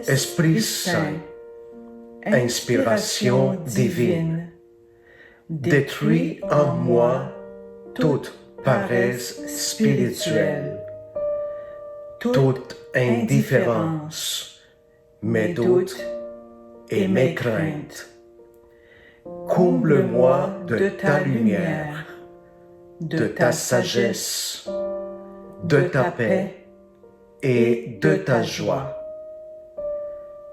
Esprit Saint, inspiration divine, détruis en moi toute paresse spirituelle, toute indifférence, mes doutes et mes craintes. Comble-moi de ta lumière, de ta sagesse, de ta paix et de ta joie.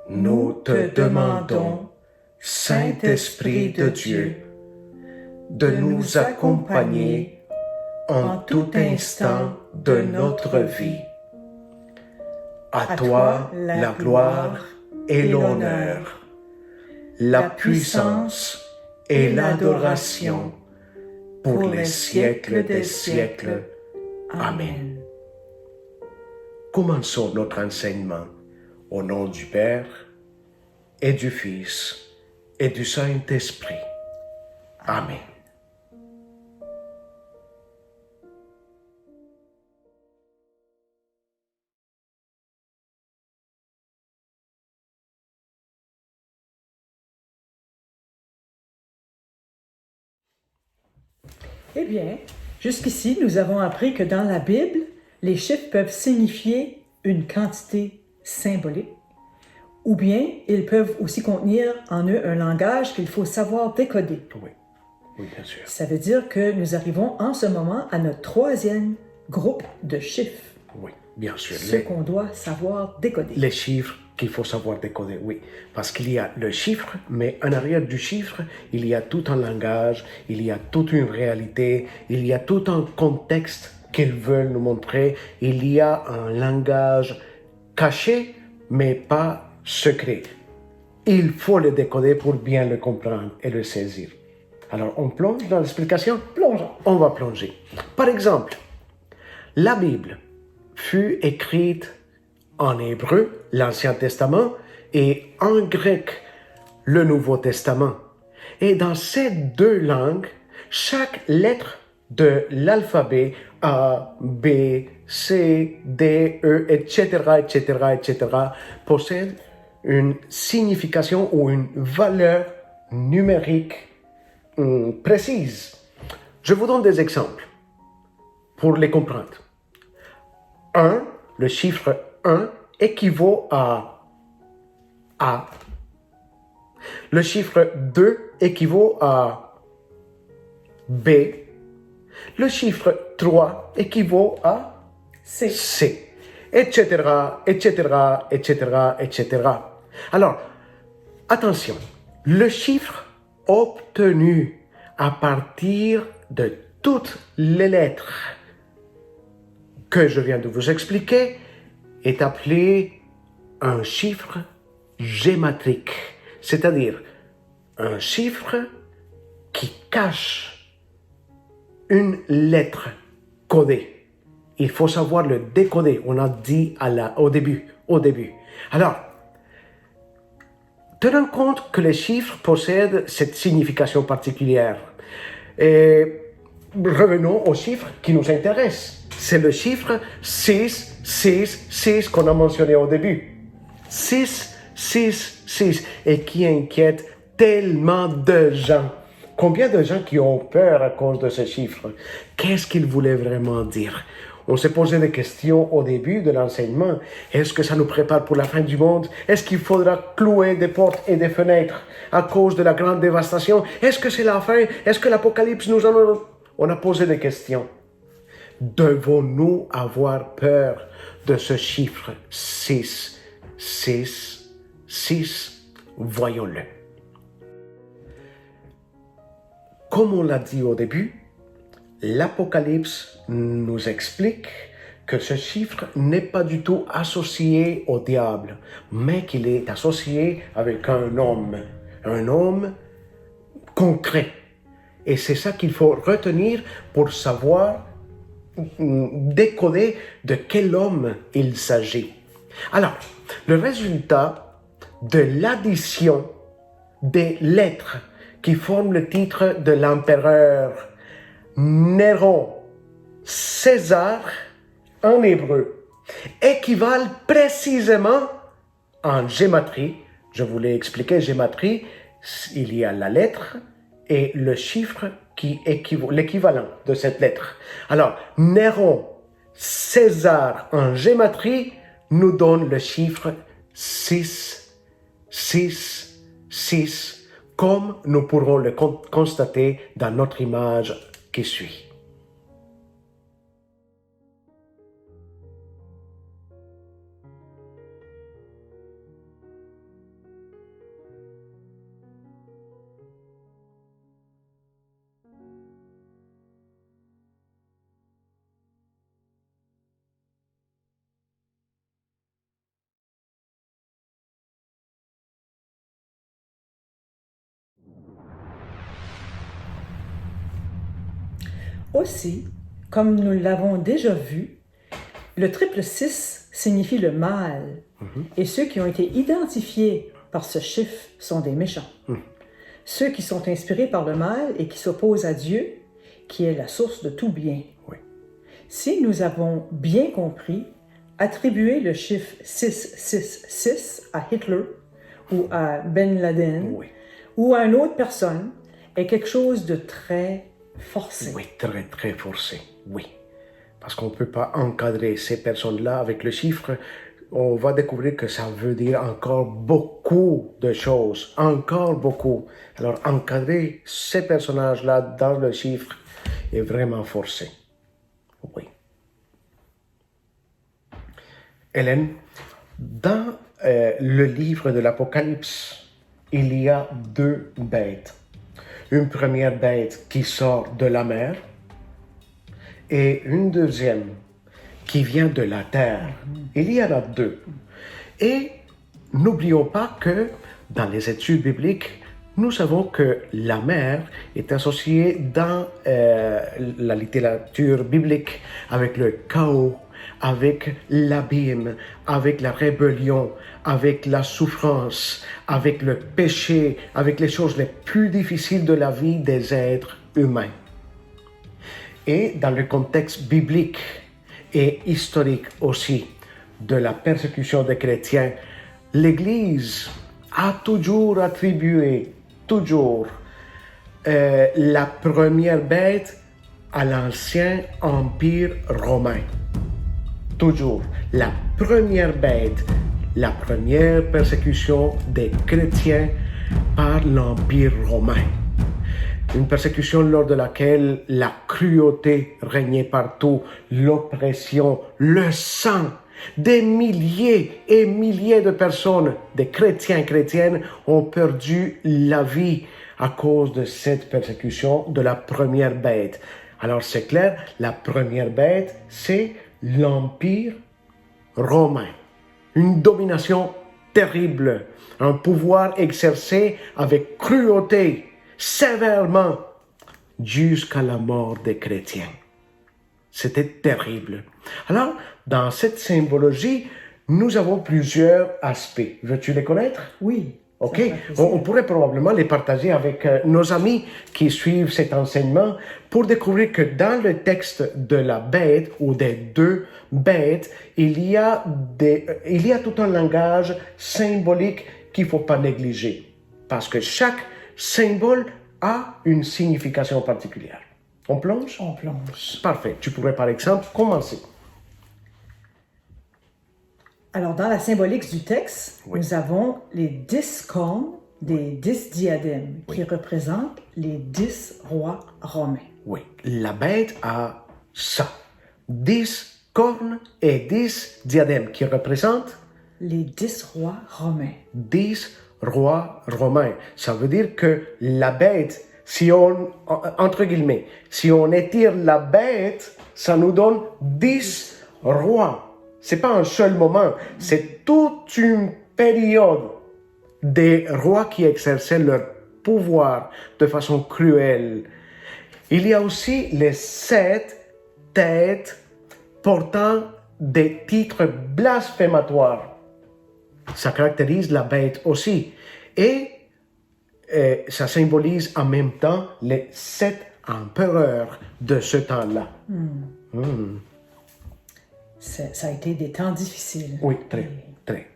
Nous te demandons, Saint-Esprit de Dieu, de nous accompagner en tout instant de notre vie. À toi la gloire et l'honneur, la puissance et l'adoration pour les siècles des siècles. Amen. Commençons notre enseignement au nom du Père et du Fils et du Saint-Esprit. Amen. Eh bien, jusqu'ici, nous avons appris que dans la Bible, les chiffres peuvent signifier une quantité symbolique, ou bien ils peuvent aussi contenir en eux un langage qu'il faut savoir décoder. Oui, bien sûr. Ça veut dire que nous arrivons en ce moment à notre troisième groupe de chiffres. Oui, bien sûr. Ce qu'on doit savoir décoder. Les chiffres qu'il faut savoir décoder, oui. Parce qu'il y a le chiffre, mais en arrière du chiffre, il y a tout un langage, il y a toute une réalité, il y a tout un contexte qu'ils veulent nous montrer. Il y a un langage caché, mais pas secret. Il faut le décoder pour bien le comprendre et le saisir. Alors, on plonge dans l'explication? Plongeons. On va plonger. Par exemple, la Bible fut écrite en hébreu, l'Ancien Testament, et en grec, le Nouveau Testament. Et dans ces deux langues, chaque lettre de l'alphabet A, B, C, D, E, etc., possède une signification ou une valeur numérique précise. Je vous donne des exemples pour les comprendre. 1, le chiffre 1 équivaut à A. Le chiffre 2 équivaut à B. Le chiffre 3 équivaut à C. Etc. Alors, attention, le chiffre obtenu à partir de toutes les lettres que je viens de vous expliquer est appelé un chiffre gématrique, c'est-à-dire un chiffre qui cache une lettre codée. Il faut savoir le décoder, on a dit au début. Alors, tenons compte que les chiffres possèdent cette signification particulière. Et revenons au chiffre qui nous intéresse. C'est le chiffre 6 qu'on a mentionné au début. 6, et qui inquiète tellement de gens. Combien de gens qui ont peur à cause de ce chiffre? Qu'est-ce qu'il voulait vraiment dire? On s'est posé des questions au début de l'enseignement. Est-ce que ça nous prépare pour la fin du monde? Est-ce qu'il faudra clouer des portes et des fenêtres à cause de la grande dévastation? Est-ce que c'est la fin? Est-ce que l'Apocalypse nous en... On a posé des questions. Devons-nous avoir peur de ce chiffre 6? Voyons-le. Comme on l'a dit au début, l'Apocalypse nous explique que ce chiffre n'est pas du tout associé au diable, mais qu'il est associé avec un homme concret. Et c'est ça qu'il faut retenir pour savoir décoder de quel homme il s'agit. Alors, le résultat de l'addition des lettres qui forment le titre de l'empereur Néron César en hébreu équivalent précisément en gématrie, je vous l'ai expliqué, gématrie, il y a la lettre et le chiffre qui équivaut, l'équivalent de cette lettre. Alors, Néron, César en gématrie nous donne le chiffre 6, 6, 6, comme nous pourrons le constater dans notre image qui suit. Aussi, comme nous l'avons déjà vu, le triple 6 signifie le mal, et ceux qui ont été identifiés par ce chiffre sont des méchants. Ceux qui sont inspirés par le mal et qui s'opposent à Dieu, qui est la source de tout bien. Oui. Si nous avons bien compris, attribuer le chiffre 666 à Hitler ou à Ben Laden Oui. ou à une autre personne est quelque chose de très forcé. Oui, très, très forcé, oui. Parce qu'on ne peut pas encadrer ces personnes-là avec le chiffre. On va découvrir que ça veut dire encore beaucoup de choses, encore beaucoup. Alors, encadrer ces personnages-là dans le chiffre est vraiment forcé. Oui. Hélène, dans le livre de l'Apocalypse, il y a deux bêtes. Une première bête qui sort de la mer et une deuxième qui vient de la terre. Il y en a deux. Et n'oublions pas que dans les études bibliques, nous savons que la mer est associée dans la littérature biblique avec le chaos, avec l'abîme, avec la rébellion, avec la souffrance, avec le péché, avec les choses les plus difficiles de la vie des êtres humains. Et dans le contexte biblique et historique aussi de la persécution des chrétiens, l'Église a toujours attribué, la première bête à l'ancien empire romain. Toujours la première bête, la première persécution des chrétiens par l'empire romain. Une persécution lors de laquelle la cruauté régnait partout, l'oppression, le sang. Des milliers et milliers de personnes, des chrétiens et chrétiennes, ont perdu la vie à cause de cette persécution de la première bête. Alors c'est clair, la première bête, c'est l'Empire romain. Une domination terrible, un pouvoir exercé avec cruauté, sévèrement, jusqu'à la mort des chrétiens. C'était terrible. Alors, dans cette symbologie, nous avons plusieurs aspects. Veux-tu les connaître? Oui. OK. On pourrait probablement les partager avec nos amis qui suivent cet enseignement pour découvrir que dans le texte de la bête ou des deux bêtes, il y a tout un langage symbolique qu'il ne faut pas négliger. Parce que chaque symbole a une signification particulière. On plonge? On plonge. Parfait. Tu pourrais par exemple commencer. Alors, dans la symbolique du texte, Oui. nous avons les 10 cornes des 10 diadèmes qui représentent les 10 rois romains. Oui, la bête a ça. 10 cornes et 10 diadèmes qui représentent Les 10 rois romains. 10 rois romains. Ça veut dire que la bête, si on, entre guillemets, si on étire la bête, ça nous donne 10 rois. C'est pas un seul moment, c'est toute une période des rois qui exerçaient leur pouvoir de façon cruelle. Il y a aussi les 7 têtes portant des titres blasphématoires. Ça caractérise la bête aussi. Et ça symbolise en même temps les 7 empereurs de ce temps-là. Ça a été des temps difficiles. Oui, très, très.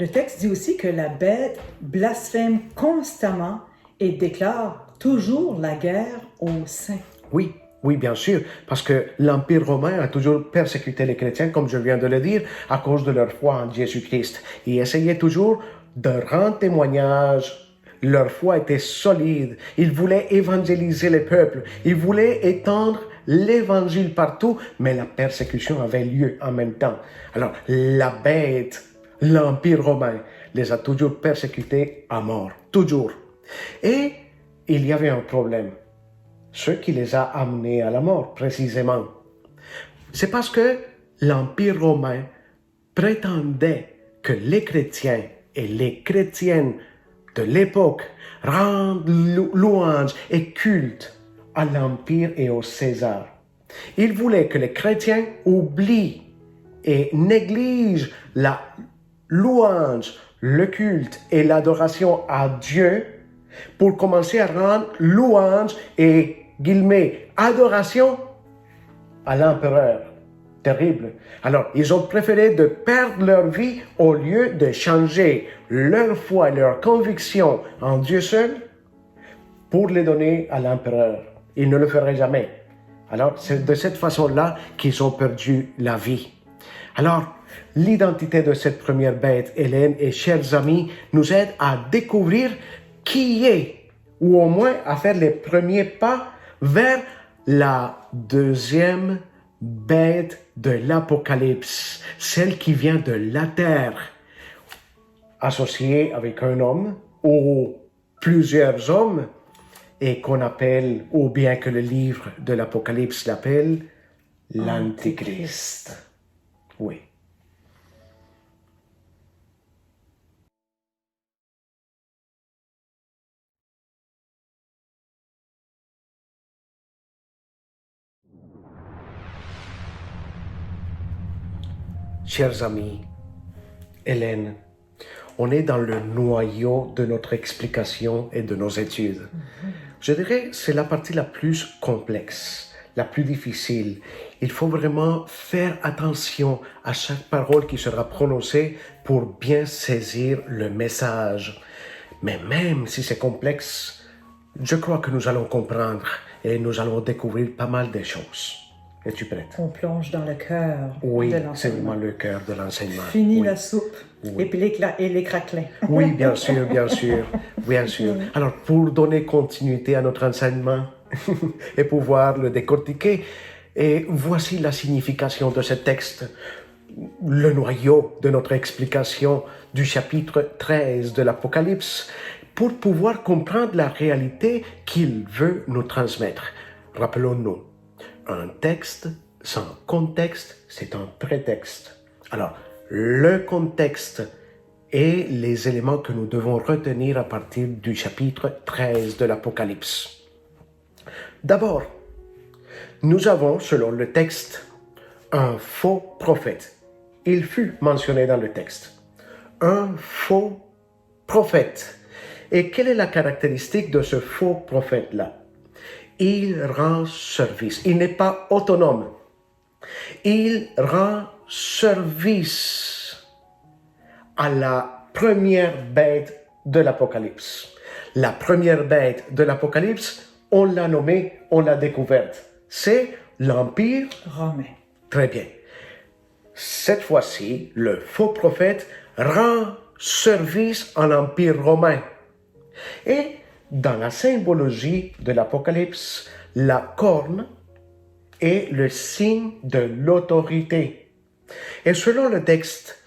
Le texte dit aussi que la bête blasphème constamment et déclare toujours la guerre aux saints. Oui, oui, bien sûr, parce que l'Empire romain a toujours persécuté les chrétiens, comme je viens de le dire, à cause de leur foi en Jésus-Christ. Ils essayaient toujours de rendre témoignage. Leur foi était solide. Ils voulaient évangéliser les peuples. Ils voulaient étendre l'évangile partout, mais la persécution avait lieu en même temps. Alors, la bête, l'Empire romain, les a toujours persécutés à mort. Toujours. Et il y avait un problème. Ce qui les a amenés à la mort, précisément. C'est parce que l'Empire romain prétendait que les chrétiens et les chrétiennes de l'époque rendent louange et culte à l'Empire et au César. Ils voulaient que les chrétiens oublient et négligent la louange, le culte et l'adoration à Dieu pour commencer à rendre louange et guillemets, adoration à l'empereur. Terrible. Alors, ils ont préféré de perdre leur vie au lieu de changer leur foi et leur conviction en Dieu seul pour les donner à l'empereur. Ils ne le feraient jamais. Alors, c'est de cette façon-là qu'ils ont perdu la vie. Alors, l'identité de cette première bête, Hélène et chers amis, nous aide à découvrir qui est, ou au moins à faire les premiers pas vers la deuxième bête de l'Apocalypse, celle qui vient de la terre, associée avec un homme ou plusieurs hommes, et qu'on appelle, ou bien que le livre de l'Apocalypse l'appelle, l'Antichrist. Oui. Chers amis, Hélène, on est dans le noyau de notre explication et de nos études. Je dirais que c'est la partie la plus complexe, la plus difficile. Il faut vraiment faire attention à chaque parole qui sera prononcée pour bien saisir le message. Mais même si c'est complexe, je crois que nous allons comprendre et nous allons découvrir pas mal de choses. Es-tu prête? On plonge dans le cœur Oui, de c'est l'enseignement. vraiment le cœur de l'enseignement. Fini Oui. la soupe Oui. et puis les craquelins. Oui, bien sûr, bien sûr, bien sûr. Alors, pour donner continuité à notre enseignement et pouvoir le décortiquer, et voici la signification de ce texte, le noyau de notre explication du chapitre 13 de l'Apocalypse, pour pouvoir comprendre la réalité qu'il veut nous transmettre. Rappelons-nous, un texte sans contexte, c'est un prétexte. Alors, le contexte et les éléments que nous devons retenir à partir du chapitre 13 de l'Apocalypse. D'abord, nous avons, selon le texte, un faux prophète. Il fut mentionné dans le texte. Un faux prophète. Et quelle est la caractéristique de ce faux prophète-là? Il rend service. Il n'est pas autonome. Il rend service à la première bête de l'Apocalypse. La première bête de l'Apocalypse, on l'a nommée, on l'a découverte. C'est l'Empire romain. Très bien. Cette fois-ci, le faux prophète rend service à l'Empire romain. Et dans la symbologie de l'Apocalypse, la corne est le signe de l'autorité. Et selon le texte,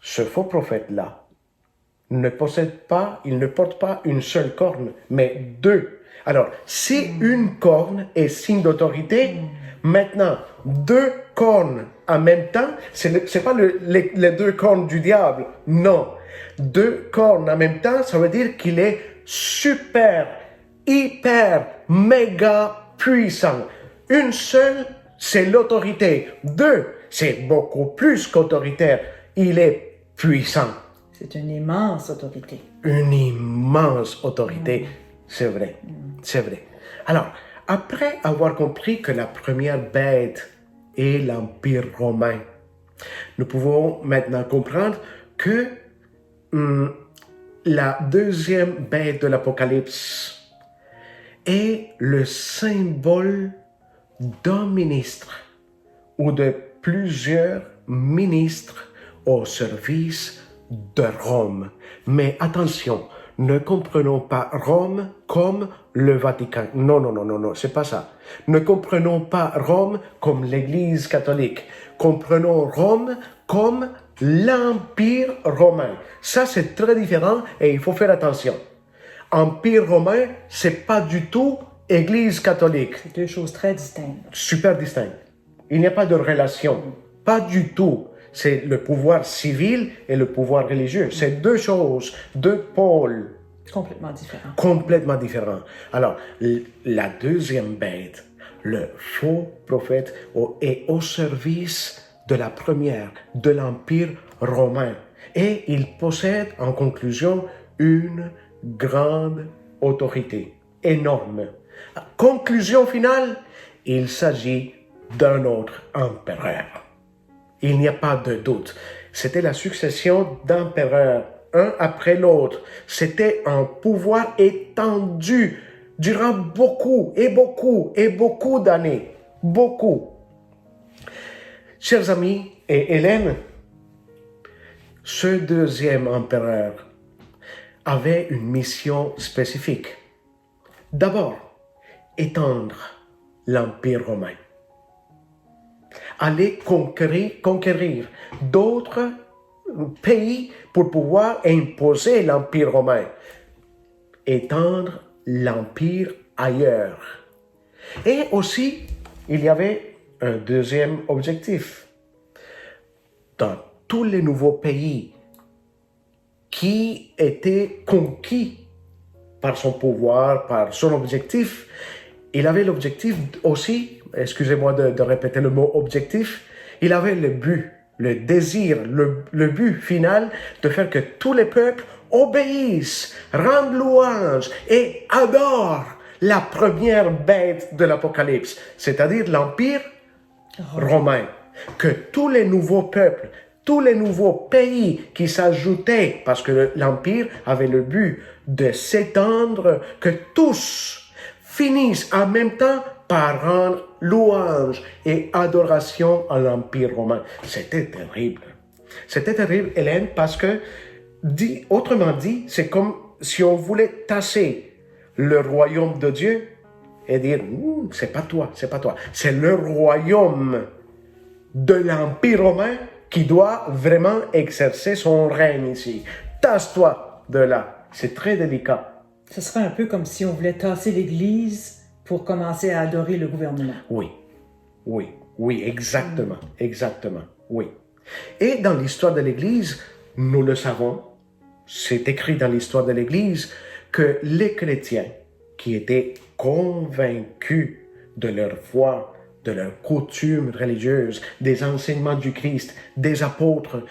ce faux prophète-là ne porte pas une seule corne, mais deux. Alors, si une corne est signe d'autorité, maintenant, deux cornes en même temps, c'est pas les deux cornes du diable, non. Deux cornes en même temps, ça veut dire qu'il est super, hyper, méga puissant. Une seule, c'est l'autorité. Deux, c'est beaucoup plus qu'autoritaire. Il est puissant. C'est une immense autorité. Une immense autorité, c'est vrai, c'est vrai. Alors, après avoir compris que la première bête est l'Empire romain, nous pouvons maintenant comprendre que la deuxième bête de l'Apocalypse est le symbole d'un ministre ou de plusieurs ministres au service de Rome. Mais attention, ne comprenons pas Rome comme le Vatican. Non, non, non, non, non, c'est pas ça. Ne comprenons pas Rome comme l'Église catholique. Comprenons Rome comme l'Empire romain. Ça, c'est très différent et il faut faire attention. Empire romain, c'est pas du tout Église catholique. C'est deux choses très distinctes. Super distinct. Il n'y a pas de relation. Pas du tout. C'est le pouvoir civil et le pouvoir religieux. C'est deux choses, deux pôles Complètement différents. complètement différents. Alors, la deuxième bête, le faux prophète, est au service de la première, de l'Empire romain. Et il possède, en conclusion, une grande autorité, énorme. Conclusion finale, il s'agit d'un autre empereur. Il n'y a pas de doute. C'était la succession d'empereurs, un après l'autre. C'était un pouvoir étendu durant beaucoup d'années. Beaucoup. Chers amis et Hélène, ce deuxième empereur avait une mission spécifique. D'abord, étendre l'Empire romain. Aller conquérir d'autres pays pour pouvoir imposer l'Empire romain. Étendre l'Empire ailleurs. Et aussi, il y avait un deuxième objectif. Dans tous les nouveaux pays qui étaient conquis par son pouvoir, par son objectif, il avait l'objectif aussi, excusez-moi de répéter le mot objectif, il avait le but, le désir, le but final de faire que tous les peuples obéissent, rendent louange et adorent la première bête de l'Apocalypse, c'est-à-dire l'Empire romain. Que tous les nouveaux peuples, tous les nouveaux pays qui s'ajoutaient, parce que l'Empire avait le but de s'étendre, que tous finissent en même temps par rendre louange et adoration à l'Empire romain. C'était terrible. C'était terrible, Hélène, parce que, autrement dit, c'est comme si on voulait tasser le royaume de Dieu et dire, c'est pas toi, c'est pas toi. C'est le royaume de l'Empire romain qui doit vraiment exercer son règne ici. Tasse-toi de là. C'est très délicat. Ce serait un peu comme si on voulait tasser l'Église pour commencer à adorer le gouvernement. Oui, exactement, oui. Et dans l'histoire de l'Église, nous le savons, c'est écrit dans l'histoire de l'Église, que les chrétiens qui étaient convaincus de leur foi, de leurs coutumes religieuses, des enseignements du Christ, des apôtres,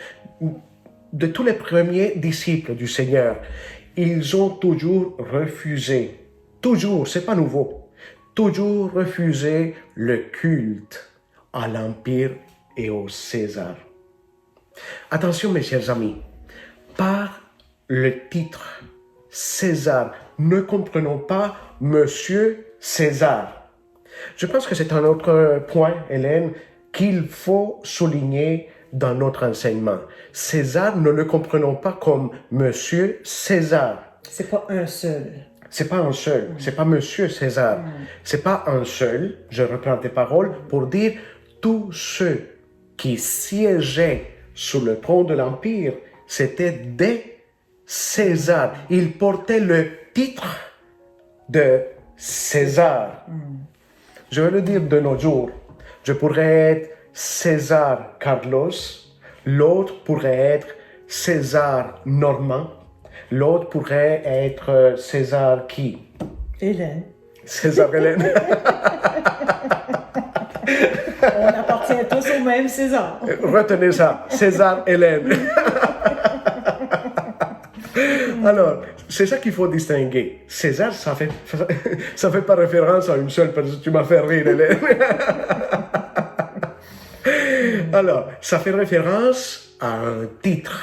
de tous les premiers disciples du Seigneur, ils ont toujours refusé, c'est pas nouveau, toujours refusé le culte à l'Empire et au César. Attention mes chers amis, par le titre César, ne comprenons pas Monsieur César. Je pense que c'est un autre point, Hélène, qu'il faut souligner dans notre enseignement. César, ne le comprenons pas comme Monsieur César. C'est pas un seul. C'est pas un seul, c'est pas Monsieur César. C'est pas un seul, je reprends tes paroles, pour dire tous ceux qui siégeaient sous le trône de l'Empire, c'était des César. Ils portaient le titre de César. Je vais le dire de nos jours. Je pourrais être César Carlos, l'autre pourrait être César Normand, l'autre pourrait être César qui? Hélène. César Hélène. On appartient tous au même César. Retenez ça, César Hélène. Alors, c'est ça qu'il faut distinguer. César, ça fait pas référence à une seule personne. Tu m'as fait rire, Hélène. Alors, ça fait référence à un titre.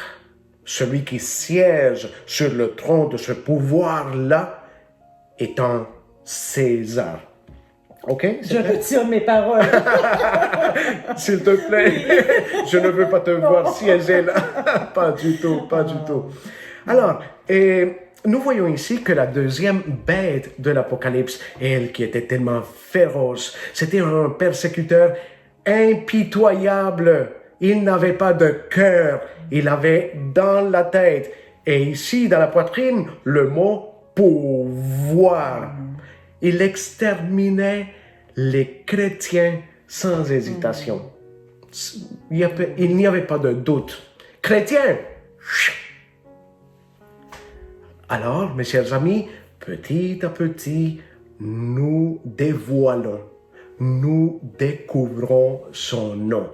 celui qui siège sur le trône de ce pouvoir-là est un César. OK? Je retire mes paroles. S'il te plaît, je ne veux pas te voir siéger là. Pas du tout, pas du tout. Alors, nous voyons ici que la deuxième bête de l'Apocalypse, elle qui était tellement féroce, c'était un persécuteur impitoyable. Il n'avait pas de cœur, il avait dans la tête. Et ici, dans la poitrine, le mot pouvoir. Il exterminait les chrétiens sans hésitation. Il n'y avait pas de doute. Chrétiens! Alors, mes chers amis, petit à petit, nous dévoilons, nous découvrons son nom.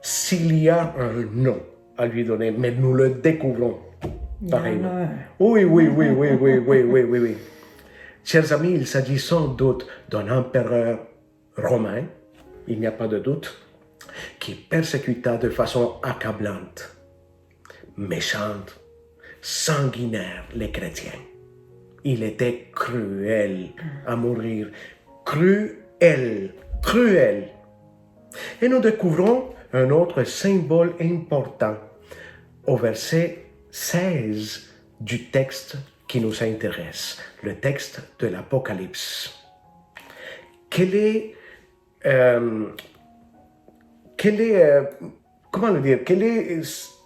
S'il y a un nom à lui donner, mais nous le découvrons. Pareillement. Oui. Chers amis, il s'agit sans doute d'un empereur romain, il n'y a pas de doute, qui persécuta de façon accablante, méchante, sanguinaire les chrétiens. Il était cruel à mourir, cruel. Et nous découvrons un autre symbole important au verset 16 du texte qui nous intéresse, le texte de l'Apocalypse. Quelle est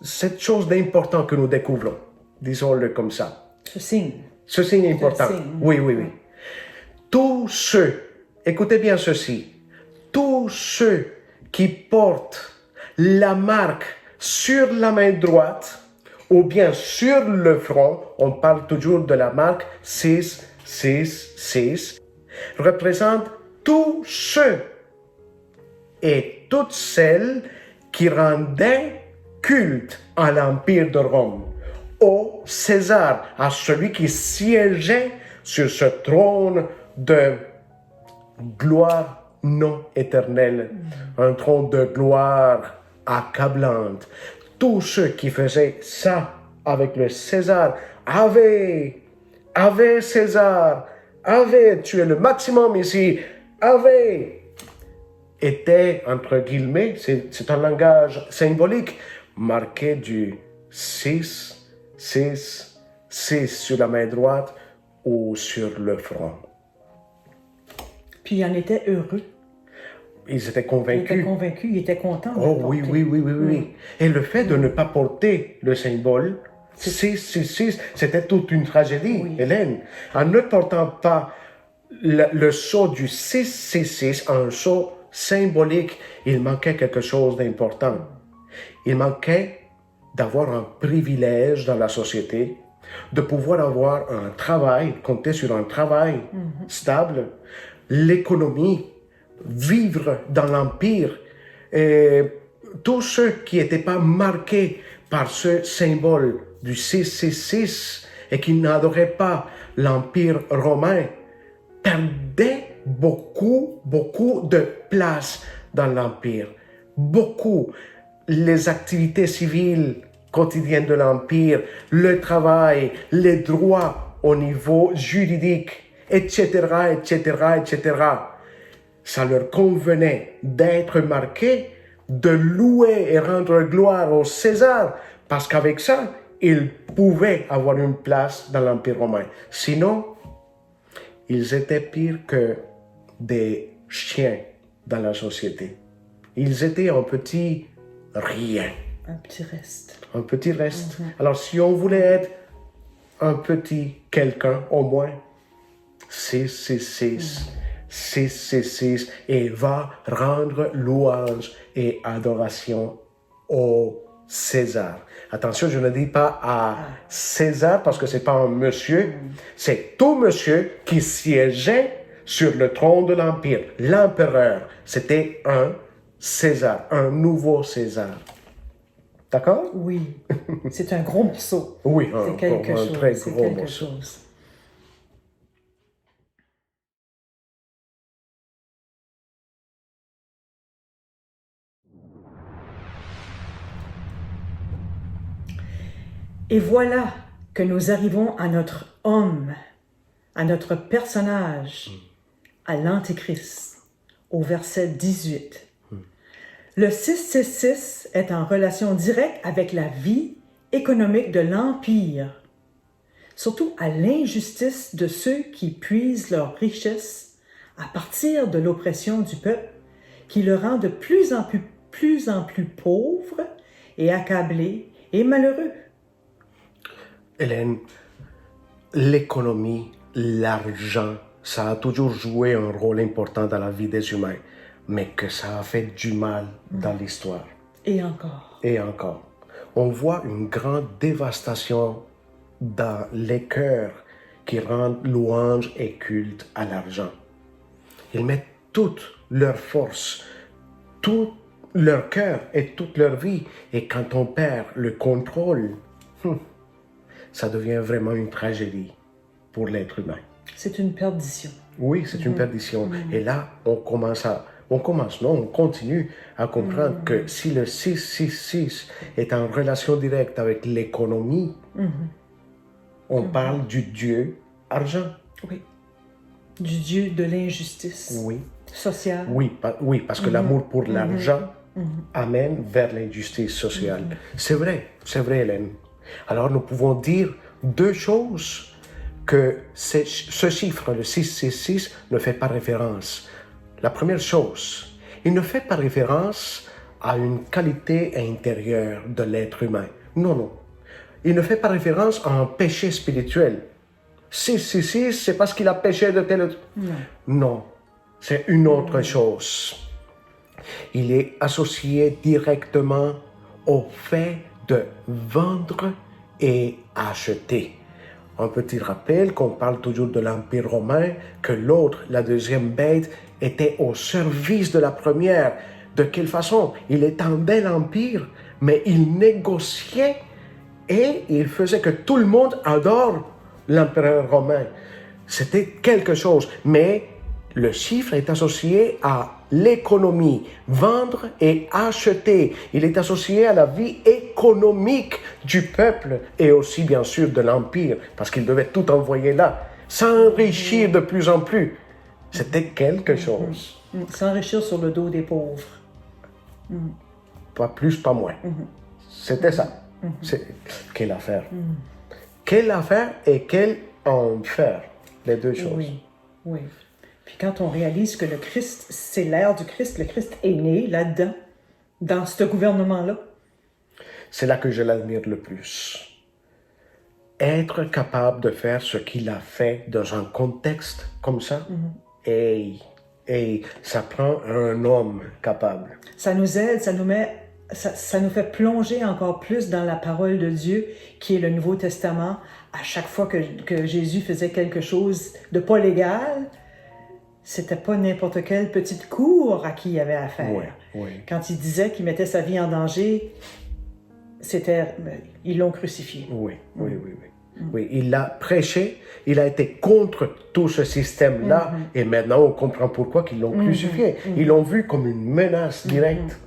cette chose d'important que nous découvrons? Disons-le comme ça. Ce signe. Ce signe important. Oui. Tous ceux, écoutez bien ceci, tous ceux qui portent la marque sur la main droite ou bien sur le front, on parle toujours de la marque 666, représentent tous ceux et toutes celles qui rendaient culte à l'Empire de Rome, au César, à celui qui siégeait sur ce trône de gloire non éternelle, un trône de gloire accablante. Tous ceux qui faisaient ça avec le César avaient César, tu es le maximum ici, était, entre guillemets, c'est un langage symbolique, marqué du 6 sur la main droite ou sur le front. Puis il en était heureux. Ils étaient convaincus. Ils étaient contents. Oh oui. Et le fait de ne pas porter le symbole 666, c'était toute une tragédie, Hélène. En ne portant pas le sceau du 666, un sceau symbolique, il manquait quelque chose d'important. Il manquait d'avoir un privilège dans la société, de pouvoir avoir un travail, compter sur un travail stable, l'économie, vivre dans l'Empire. Et tous ceux qui n'étaient pas marqués par ce symbole du 666 et qui n'adoraient pas l'Empire romain perdaient beaucoup de place dans l'Empire. Beaucoup. Les activités civiles quotidiennes de l'Empire, le travail, les droits au niveau juridique, etc. Ça leur convenait d'être marqués, de louer et rendre gloire au César, parce qu'avec ça, ils pouvaient avoir une place dans l'Empire romain. Sinon, ils étaient pires que des chiens dans la société. Ils étaient un petit rien. Un petit reste. Un petit reste. Alors, si on voulait être un petit quelqu'un, au moins, 666, et va rendre louange et adoration au César. Attention, je ne dis pas à César parce que c'est pas un monsieur, c'est tout monsieur qui siégeait sur le trône de l'Empire. L'empereur, c'était un César, un nouveau César. D'accord? Oui. C'est un gros morceau. Oui, c'est quelque chose. Très c'est gros quelque morceau. chose. Et voilà que nous arrivons à notre homme, à notre personnage, à l'Antéchrist, au verset 18. Le 666 est en relation directe avec la vie économique de l'Empire, surtout à l'injustice de ceux qui puisent leur richesse à partir de l'oppression du peuple, qui le rend de plus en plus pauvre et accablé et malheureux. Hélène, l'économie, l'argent, ça a toujours joué un rôle important dans la vie des humains, mais que ça a fait du mal dans l'histoire. Et encore. Et encore. On voit une grande dévastation dans les cœurs qui rendent louange et culte à l'argent. Ils mettent toute leur force, tout leur cœur et toute leur vie. Et quand on perd le contrôle, ça devient vraiment une tragédie pour l'être humain. C'est une perdition. Oui, c'est une perdition. Et là, on continue à comprendre que si le 666 est en relation directe avec l'économie, on parle du Dieu argent. Oui. Du Dieu de l'injustice Oui. sociale. Oui, parce que l'amour pour l'argent amène vers l'injustice sociale. C'est vrai, Hélène. Alors nous pouvons dire deux choses que ce chiffre, le 666, ne fait pas référence. La première chose, il ne fait pas référence à une qualité intérieure de l'être humain. Non. Il ne fait pas référence à un péché spirituel. 666, c'est parce qu'il a péché de tel autre. Non, c'est une autre chose. Il est associé directement au fait de vendre et acheter. Un petit rappel qu'on parle toujours de l'Empire romain, que l'autre, la deuxième bête, était au service de la première. De quelle façon? Il est un bel empire, mais il négociait et il faisait que tout le monde adore l'empereur romain. C'était quelque chose, mais le chiffre est associé à l'économie, vendre et acheter. Il est associé à la vie économique du peuple et aussi bien sûr de l'Empire, parce qu'il devait tout envoyer là, s'enrichir de plus en plus. C'était quelque chose. S'enrichir sur le dos des pauvres. Pas plus, pas moins. C'était ça. Quelle affaire. Quelle affaire et quel enfer. Les deux choses. Oui. Puis quand on réalise que le Christ, c'est l'ère du Christ, le Christ est né là-dedans, dans ce gouvernement-là. C'est là que je l'admire le plus. Être capable de faire ce qu'il a fait dans un contexte comme ça, et ça prend un homme capable. Ça nous aide, ça nous fait plonger encore plus dans la parole de Dieu, qui est le Nouveau Testament. À chaque fois que Jésus faisait quelque chose de pas légal, c'était pas n'importe quelle petite cour à qui il avait affaire. Oui. Quand il disait qu'il mettait sa vie en danger, ils l'ont crucifié. Oui. Il a prêché, il a été contre tout ce système-là, et maintenant on comprend pourquoi ils l'ont crucifié. Ils l'ont vu comme une menace directe.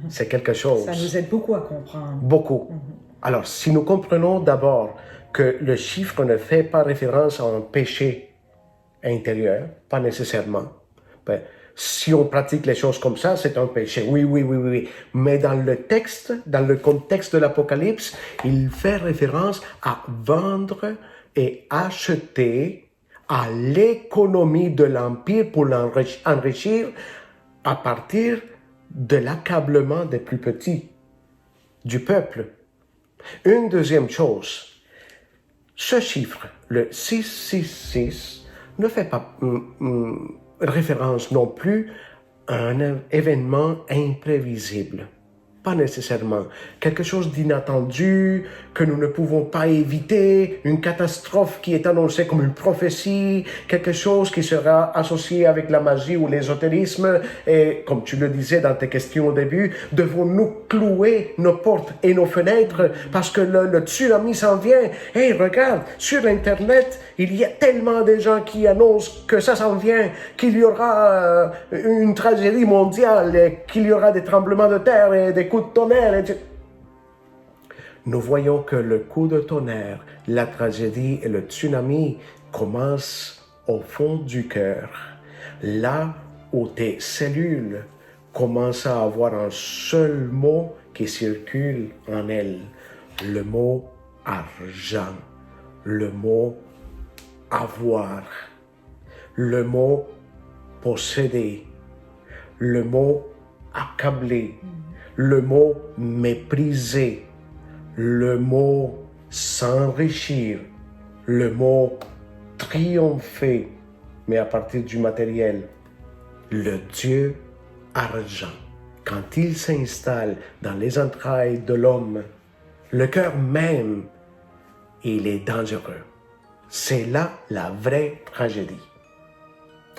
C'est quelque chose. Ça nous aide beaucoup à comprendre. Beaucoup. Alors, si nous comprenons d'abord que le chiffre ne fait pas référence à un péché intérieur, pas nécessairement. Si on pratique les choses comme ça, c'est un péché. Oui. Mais dans le texte, dans le contexte de l'Apocalypse, il fait référence à vendre et acheter à l'économie de l'Empire pour l'enrichir à partir de l'accablement des plus petits, du peuple. Une deuxième chose, ce chiffre, le 666, ne fait pas référence non plus à un événement imprévisible. Pas nécessairement. Quelque chose d'inattendu, que nous ne pouvons pas éviter, une catastrophe qui est annoncée comme une prophétie, quelque chose qui sera associé avec la magie ou l'ésotérisme. Et comme tu le disais dans tes questions au début, devons-nous clouer nos portes et nos fenêtres parce que le tsunami s'en vient. Hey, regarde, sur Internet, il y a tellement de gens qui annoncent que ça s'en vient, qu'il y aura une tragédie mondiale, et qu'il y aura des tremblements de terre et des coups de tonnerre. nous voyons que le coup de tonnerre, la tragédie et le tsunami commencent au fond du cœur, là où tes cellules commencent à avoir un seul mot qui circule en elles, le mot argent, le mot avoir, le mot posséder, le mot accabler, le mot mépriser, le mot s'enrichir, le mot triompher, mais à partir du matériel, le Dieu argent. Quand il s'installe dans les entrailles de l'homme, le cœur même, il est dangereux. C'est là la vraie tragédie.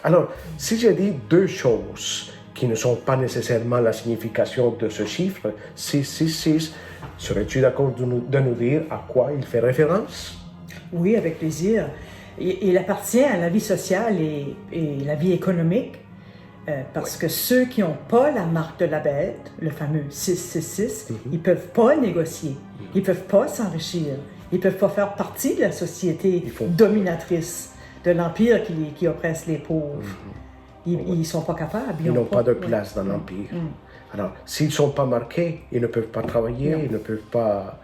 Alors, si j'ai dit deux choses qui ne sont pas nécessairement la signification de ce chiffre, 666, serais-tu d'accord de nous dire à quoi il fait référence? Oui, avec plaisir. Il appartient à la vie sociale et la vie économique, parce que ceux qui n'ont pas la marque de la bête, le fameux 666, ils ne peuvent pas négocier, ils ne peuvent pas s'enrichir, ils ne peuvent pas faire partie de la société dominatrice, de l'empire qui oppresse les pauvres. Ils ne sont pas capables. Ils n'ont pas de place dans l'empire. Alors, s'ils ne sont pas marqués, ils ne peuvent pas travailler, ils ne peuvent pas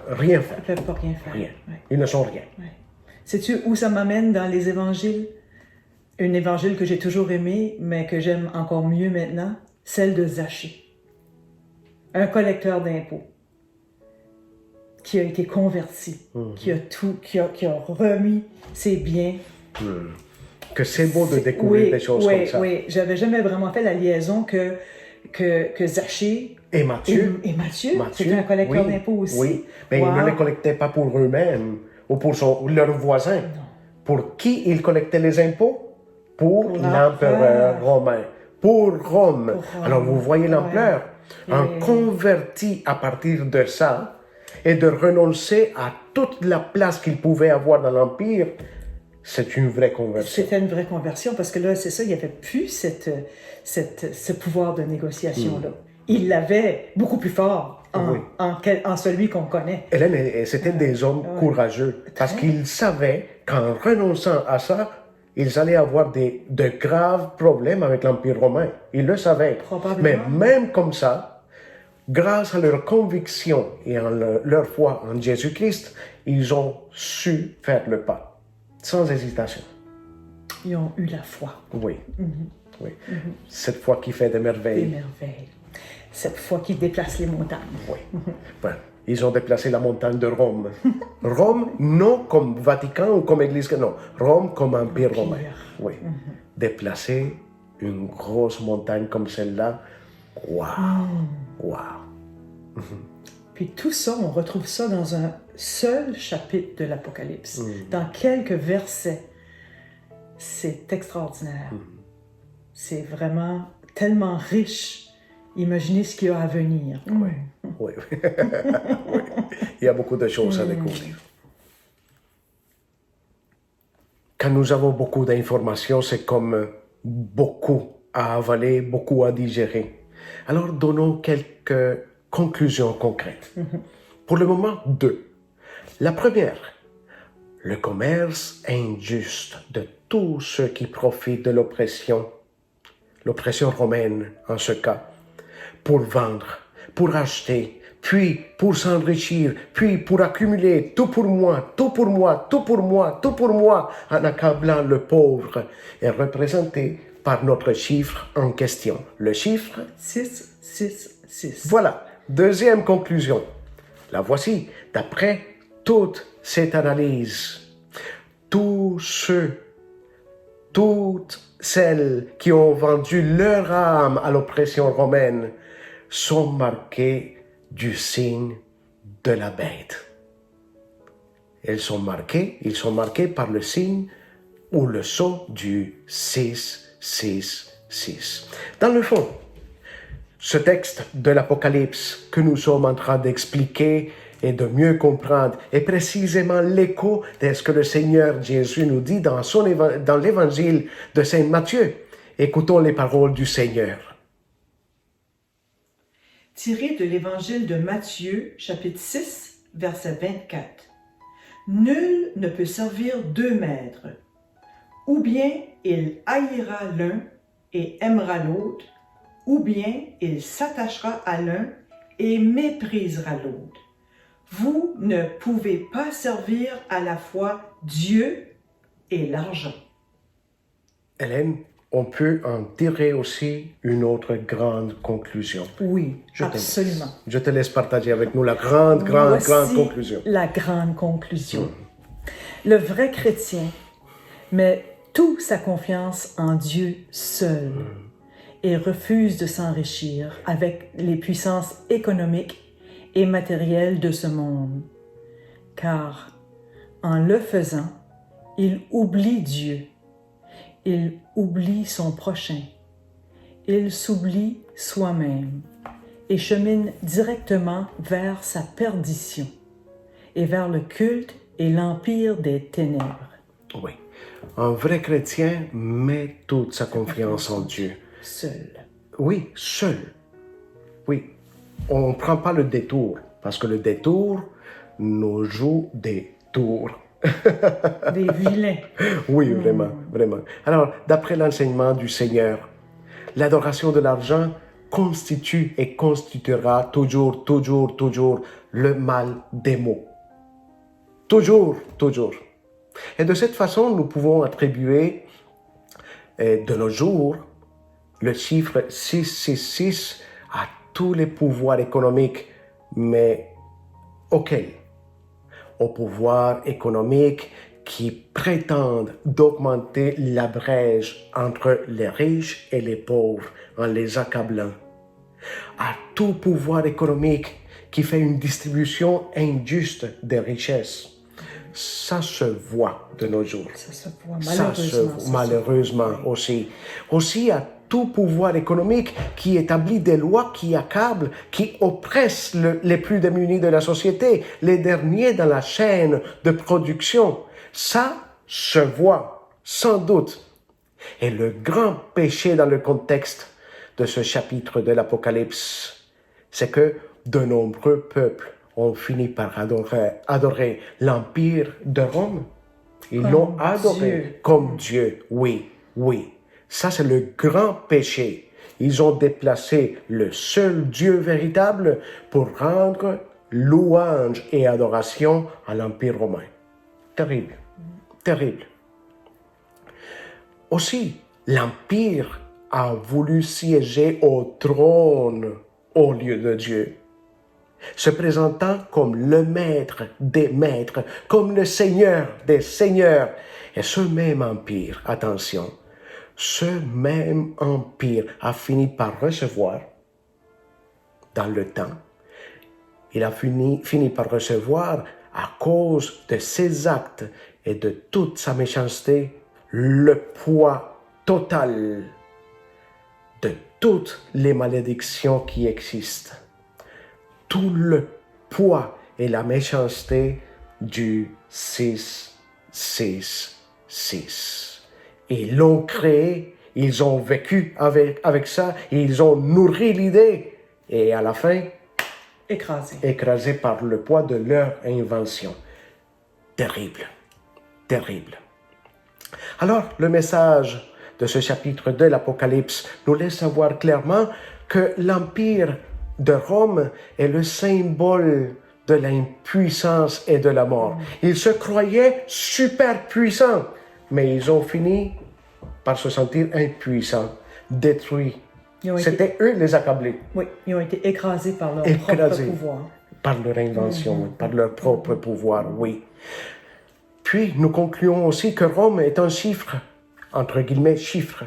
rien faire. Ils ne peuvent pas rien faire. Rien. Ouais. Ils ne sont rien. Ouais. Sais-tu où ça m'amène dans les évangiles? Un évangile que j'ai toujours aimé, mais que j'aime encore mieux maintenant, celle de Zachée. Un collecteur d'impôts qui a été converti, qui a remis ses biens. Que c'est beau de découvrir des choses comme ça. Oui, j'avais jamais vraiment fait la liaison que Zachée Et Matthieu. et Matthieu, c'était un collecteur d'impôts aussi. Oui, mais ils ne les collectaient pas pour eux-mêmes ou pour leurs voisins. Non. Pour qui ils collectaient les impôts? Pour l'empereur romain. Pour Rome. Alors vous voyez l'ampleur. Un converti à partir de ça et de renoncer à toute la place qu'il pouvait avoir dans l'empire, c'est une vraie conversion. C'était une vraie conversion parce que là, c'est ça, il n'y avait plus ce pouvoir de négociation-là. Il l'avait beaucoup plus fort en celui qu'on connaît. Hélène, c'était des hommes courageux parce qu'ils savaient qu'en renonçant à ça, ils allaient avoir de graves problèmes avec l'Empire romain. Ils le savaient. Mais même comme ça, grâce à leur conviction et à leur foi en Jésus-Christ, ils ont su faire le pas, sans hésitation. Ils ont eu la foi. Oui. Oui. Cette foi qui fait des merveilles. Des merveilles. Cette foi qui déplace les montagnes. Oui. Voilà. Ils ont déplacé la montagne de Rome. Rome, non comme Vatican ou comme Église, non. Rome comme Empire romain. Oui. Déplacer une grosse montagne comme celle-là, waouh! Waouh! Puis tout ça, on retrouve ça dans un seul chapitre de l'Apocalypse, dans quelques versets. C'est extraordinaire. C'est vraiment tellement riche. Imaginez ce qu'il y a à venir. Oui. Oui. Il y a beaucoup de choses à découvrir. Quand nous avons beaucoup d'informations, c'est comme beaucoup à avaler, beaucoup à digérer. Alors, donnons quelques conclusions concrètes. Pour le moment, deux. La première, le commerce injuste de tous ceux qui profitent de l'oppression romaine en ce cas, pour vendre, pour acheter, puis pour s'enrichir, puis pour accumuler tout pour moi, tout pour moi, tout pour moi, tout pour moi, en accablant le pauvre, est représenté par notre chiffre en question. Le chiffre 666. Voilà. Deuxième conclusion. La voici. D'après toute cette analyse, toutes celles qui ont vendu leur âme à l'oppression romaine sont marquées du signe de la bête. Ils sont marqués par le signe ou le sceau du 666. Dans le fond, ce texte de l'Apocalypse que nous sommes en train d'expliquer et de mieux comprendre est précisément l'écho de ce que le Seigneur Jésus nous dit dans l'évangile de Saint Matthieu. Écoutons les paroles du Seigneur. tiré de l'Évangile de Matthieu, chapitre 6, verset 24. Nul ne peut servir 2 maîtres. Ou bien il haïra l'un et aimera l'autre, ou bien il s'attachera à l'un et méprisera l'autre. Vous ne pouvez pas servir à la fois Dieu et l'argent. Hélène, on peut en tirer aussi une autre grande conclusion. Oui, Je te absolument. laisse. Je te laisse partager avec nous la grande Voici conclusion. la grande conclusion. Le vrai chrétien met toute sa confiance en Dieu seul et refuse de s'enrichir avec les puissances économiques et matérielles de ce monde. Car en le faisant, il oublie Dieu, il oublie son prochain, il s'oublie soi-même et chemine directement vers sa perdition et vers le culte et l'empire des ténèbres. Oui. Un vrai chrétien met toute sa confiance en Dieu. Seul. Oui, seul. Oui. On ne prend pas le détour, parce que le détour nous joue des tours. Des vilains. Oui, vraiment, vraiment. Alors, d'après l'enseignement du Seigneur, l'adoration de l'argent constitue et constituera toujours le mal des mots. Toujours. Et de cette façon, nous pouvons attribuer de nos jours le chiffre 666 à tous les pouvoirs économiques, mais auxquels? Aux pouvoirs économiques qui prétendent d'augmenter la brèche entre les riches et les pauvres en les accablant. À tout pouvoir économique qui fait une distribution injuste des richesses. Ça se voit de nos jours. Ça se voit malheureusement. Malheureusement aussi. Aussi à tout pouvoir économique qui établit des lois qui accablent, qui oppressent les plus démunis de la société, les derniers dans la chaîne de production. Ça se voit, sans doute. Et le grand péché dans le contexte de ce chapitre de l'Apocalypse, c'est que de nombreux peuples ont fini par adorer l'Empire de Rome. Ils l'ont adoré comme Dieu. Oui. Ça, c'est le grand péché. Ils ont déplacé le seul Dieu véritable pour rendre louange et adoration à l'Empire romain. Terrible. Aussi, l'Empire a voulu siéger au trône au lieu de Dieu, se présentant comme le maître des maîtres, comme le seigneur des seigneurs. Et ce même empire, attention, ce même empire a fini par recevoir, dans le temps, il a fini par recevoir, à cause de ses actes et de toute sa méchanceté, le poids total de toutes les malédictions qui existent. Tout le poids et la méchanceté du 666. Ils l'ont créé, ils ont vécu avec ça, ils ont nourri l'idée, et à la fin, écrasés par le poids de leur invention. Terrible. Alors, le message de ce chapitre de l'Apocalypse nous laisse savoir clairement que l'Empire de Rome est le symbole de l'impuissance et de la mort. Ils se croyaient super puissants, mais ils ont fini par se sentir impuissants, détruits. C'était eux les accablés. Oui, ils ont été écrasés par leur propre pouvoir. Par leur invention, par leur propre pouvoir, oui. Puis, nous concluons aussi que Rome est un chiffre, entre guillemets, chiffre,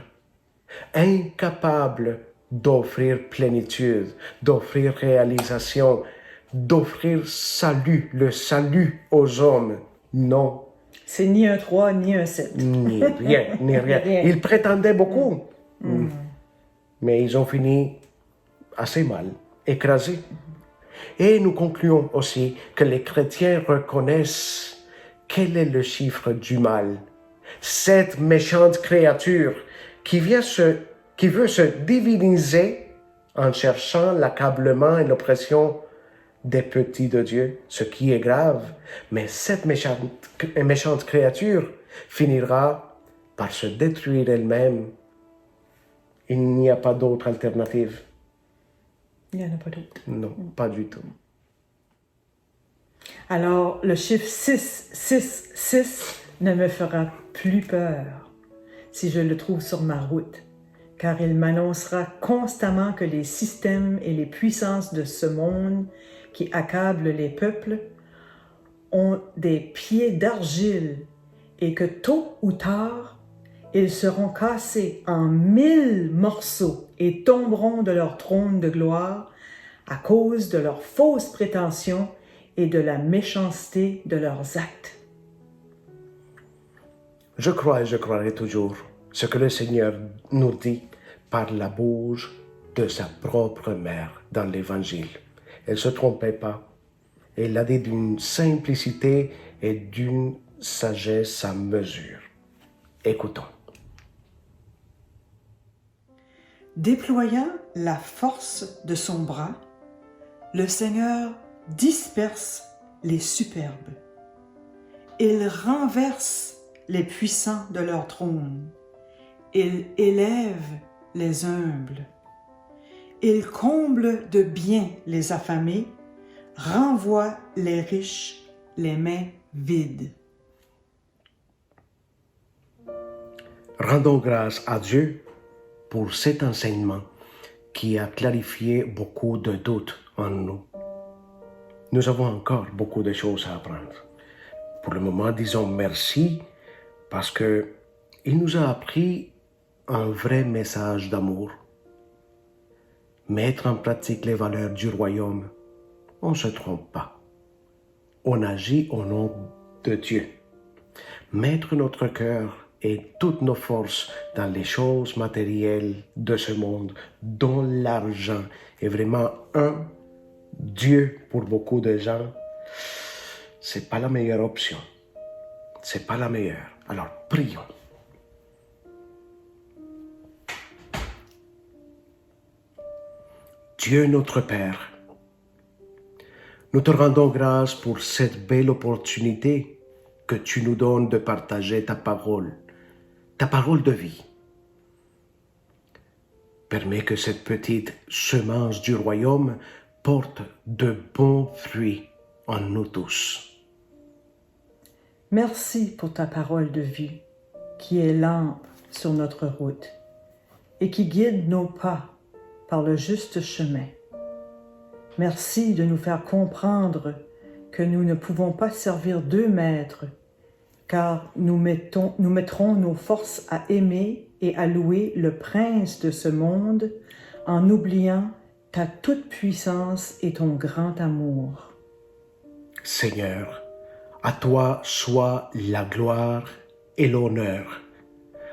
incapable d'offrir plénitude, d'offrir réalisation, d'offrir le salut aux hommes. Non. C'est ni un 3, ni un 7. Ni rien. Ils prétendaient beaucoup, mais ils ont fini assez mal, écrasés. Et nous concluons aussi que les chrétiens reconnaissent quel est le chiffre du mal. Cette méchante créature qui veut se diviniser en cherchant l'accablement et l'oppression des petits de Dieu, ce qui est grave. Mais cette méchante créature finira par se détruire elle-même. Il n'y a pas d'autre alternative. Il n'y en a pas d'autre. Non, pas du tout. Alors, le chiffre 666 ne me fera plus peur si je le trouve sur ma route, car il m'annoncera constamment que les systèmes et les puissances de ce monde qui accablent les peuples ont des pieds d'argile et que tôt ou tard, ils seront cassés en 1000 morceaux et tomberont de leur trône de gloire à cause de leurs fausses prétentions et de la méchanceté de leurs actes. Je crois et je croirai toujours ce que le Seigneur nous dit par la bouche de sa propre mère dans l'Évangile. Elle ne se trompait pas. Elle l'a dit d'une simplicité et d'une sagesse à mesure. Écoutons. Déployant la force de son bras, le Seigneur disperse les superbes. Il renverse les puissants de leur trône. Il élève les humbles. Il comble de bien les affamés, renvoie les riches les mains vides. Rendons grâce à Dieu pour cet enseignement qui a clarifié beaucoup de doutes en nous. Nous avons encore beaucoup de choses à apprendre. Pour le moment, disons merci parce que il nous a appris un vrai message d'amour. Mettre en pratique les valeurs du royaume, on ne se trompe pas. On agit au nom de Dieu. Mettre notre cœur et toutes nos forces dans les choses matérielles de ce monde, dont l'argent est vraiment un Dieu pour beaucoup de gens, c'est pas la meilleure option. C'est pas la meilleure. Alors, prions. Dieu notre Père, nous te rendons grâce pour cette belle opportunité que tu nous donnes de partager ta parole de vie. Permets que cette petite semence du royaume porte de bons fruits en nous tous. Merci pour ta parole de vie qui est lampe sur notre route et qui guide nos pas par le juste chemin. Merci de nous faire comprendre que nous ne pouvons pas servir deux maîtres, car nous mettrons nos forces à aimer et à louer le prince de ce monde en oubliant ta toute-puissance et ton grand amour. Seigneur, à toi soit la gloire et l'honneur,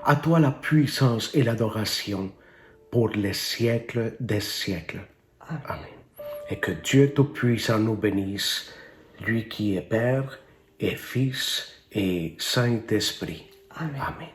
à toi la puissance et l'adoration pour les siècles des siècles. Amen. Amen. Et que Dieu Tout-Puissant nous bénisse, lui qui est Père et Fils et Saint-Esprit. Amen. Amen.